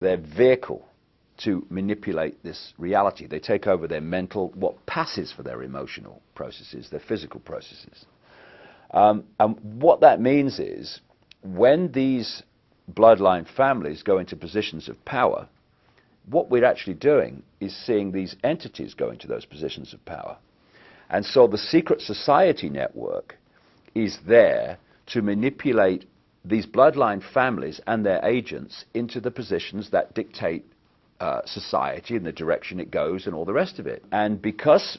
their vehicle to manipulate this reality. They take over their mental, what passes for their emotional processes, their physical processes. And what that means is, when these bloodline families go into positions of power, what we're actually doing is seeing these entities go into those positions of power. And so the secret society network is there to manipulate these bloodline families and their agents into the positions that dictate society and the direction it goes and all the rest of it. And because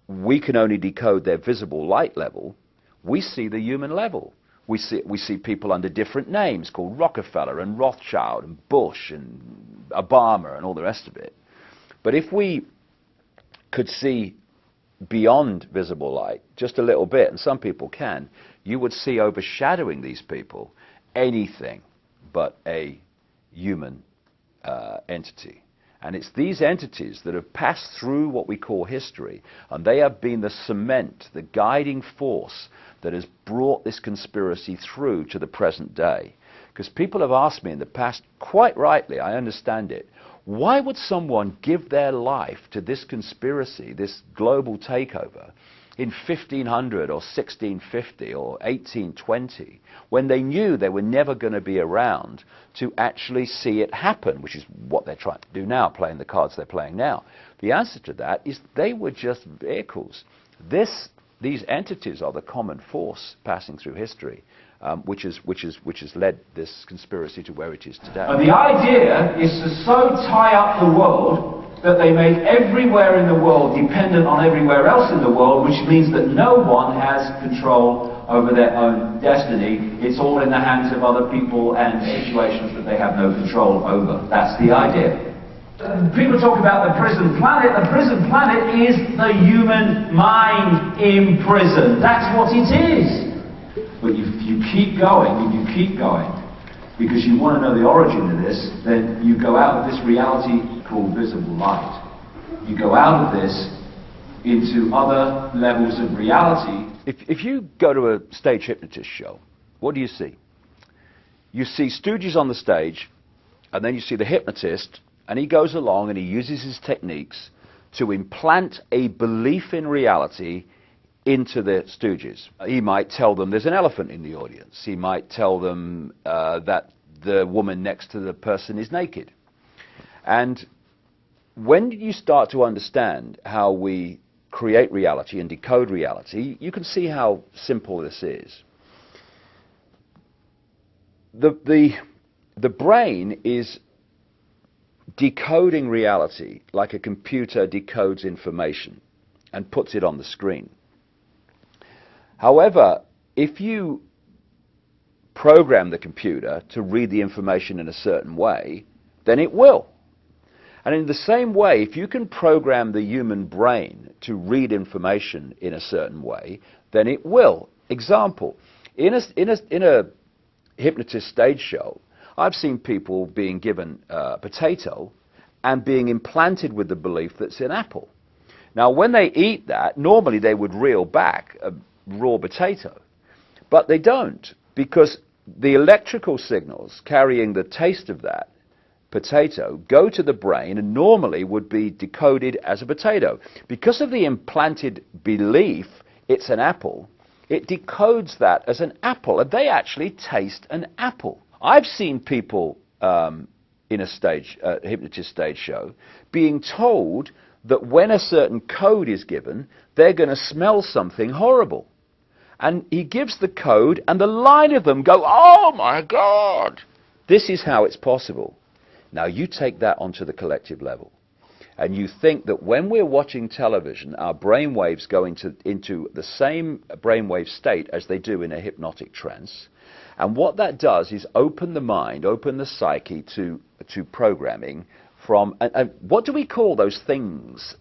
we can only decode their visible light level, we see the human level. We see people under different names called Rockefeller and Rothschild and Bush and Obama and all the rest of it. But if we could see beyond visible light just a little bit, and some people can, you would see overshadowing these people anything but a human entity. And it's these entities that have passed through what we call history, and they have been the cement, the guiding force that has brought this conspiracy through to the present day. Because people have asked me in the past, quite rightly, I understand it, why would someone give their life to this conspiracy, this global takeover, in 1500 or 1650 or 1820, when they knew they were never going to be around to actually see it happen, which is what they're trying to do now, playing the cards they're playing now? The answer to that is they were just vehicles. These entities are the common force passing through history, which has led this conspiracy to where it is today. And the idea is to so tie up the world that they make everywhere in the world dependent on everywhere else in the world, which means that no one has control over their own destiny. It's all in the hands of other people and situations that they have no control over. That's the idea. People talk about the prison planet. The prison planet is the human mind in prison. That's what it is. But if you keep going, because you want to know the origin of this, then you go out of this reality called visible light. You go out of this into other levels of reality. If you go to a stage hypnotist show, what do you see? You see stooges on the stage, and then you see the hypnotist, and he goes along and he uses his techniques to implant a belief in reality into the stooges. He might tell them there's an elephant in the audience. He might tell them that the woman next to the person is naked. And when you start to understand how we create reality and decode reality, you can see how simple this is. The brain is decoding reality like a computer decodes information and puts it on the screen. However, if you program the computer to read the information in a certain way, then it will. And in the same way, if you can program the human brain to read information in a certain way, then it will. Example, in a hypnotist stage show, I've seen people being given a potato and being implanted with the belief that it's an apple. Now, when they eat that, normally they would reel back a raw potato, but they don't, because the electrical signals carrying the taste of that potato go to the brain and normally would be decoded as a potato. Because of the implanted belief it's an apple, it decodes that as an apple, and they actually taste an apple. I've seen people in a hypnotist stage show being told that when a certain code is given, they're going to smell something horrible. And he gives the code, and the line of them go, "Oh my God!" This is how it's possible. Now you take that onto the collective level, and you think that when we're watching television, our brain waves go into the same brainwave state as they do in a hypnotic trance. And what that does is open the mind, open the psyche to programming from, and what do we call those things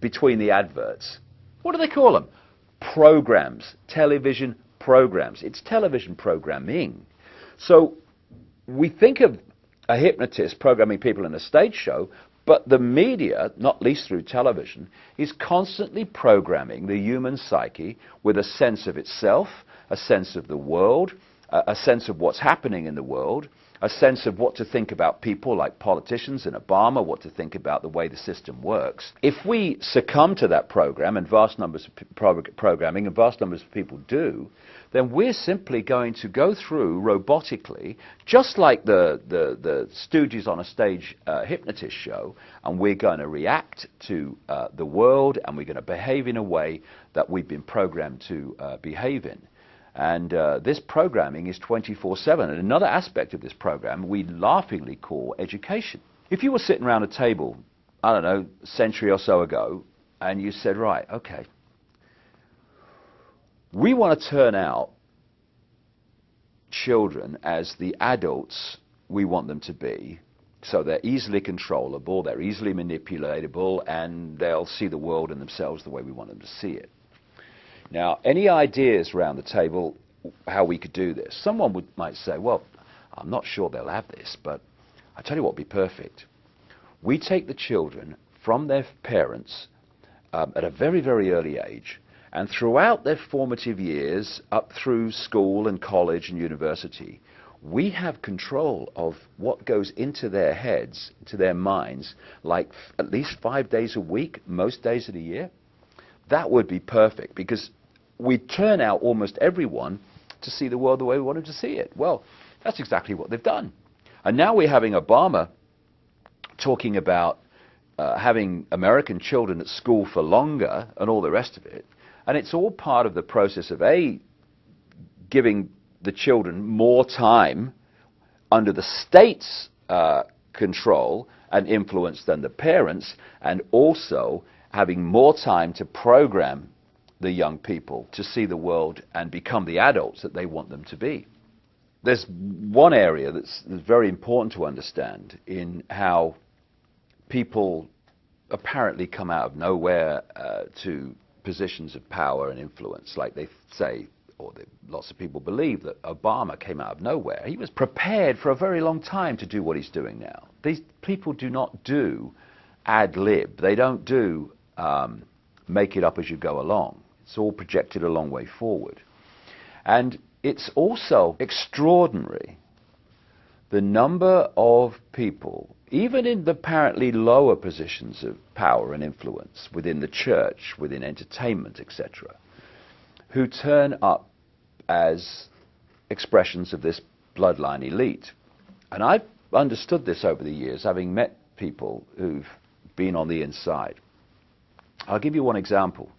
between the adverts? What do they call them? Programs, television programs. It's television programming. So we think of a hypnotist programming people in a stage show, but the media, not least through television, is constantly programming the human psyche with a sense of itself, a sense of the world, a sense of what's happening in the world, a sense of what to think about people like politicians and Obama, what to think about the way the system works. If we succumb to that program, and vast numbers of programming, and vast numbers of people do, then we're simply going to go through robotically, just like the stooges on a stage hypnotist show, and we're going to react to the world, and we're going to behave in a way that we've been programmed to behave in. And this programming is 24/7. And another aspect of this program we laughingly call education. If you were sitting around a table, I don't know, a century or so ago, and you said, right, okay, we want to turn out children as the adults we want them to be, so they're easily controllable, they're easily manipulatable, and they'll see the world and themselves the way we want them to see it. Now, any ideas around the table how we could do this? Someone might say, well, I'm not sure they'll have this, but I tell you what would be perfect. We take the children from their parents at a very, very early age, and throughout their formative years, up through school and college and university, we have control of what goes into their heads, into their minds, like at least 5 days a week, most days of the year. That would be perfect, because we turn out almost everyone to see the world the way we want them to see it. Well, that's exactly what they've done. And now we're having Obama talking about having American children at school for longer and all the rest of it. And it's all part of the process of, A, giving the children more time under the state's control and influence than the parents, and also having more time to program the young people to see the world and become the adults that they want them to be. There's one area that's very important to understand in how people apparently come out of nowhere to positions of power and influence, like they say, or lots of people believe that Obama came out of nowhere. He was prepared for a very long time to do what he's doing now. These people do not do ad lib. They don't do make it up as you go along. It's all projected a long way forward. And it's also extraordinary the number of people, even in the apparently lower positions of power and influence within the church, within entertainment, etc., who turn up as expressions of this bloodline elite. And I've understood this over the years, having met people who've been on the inside. I'll give you one example.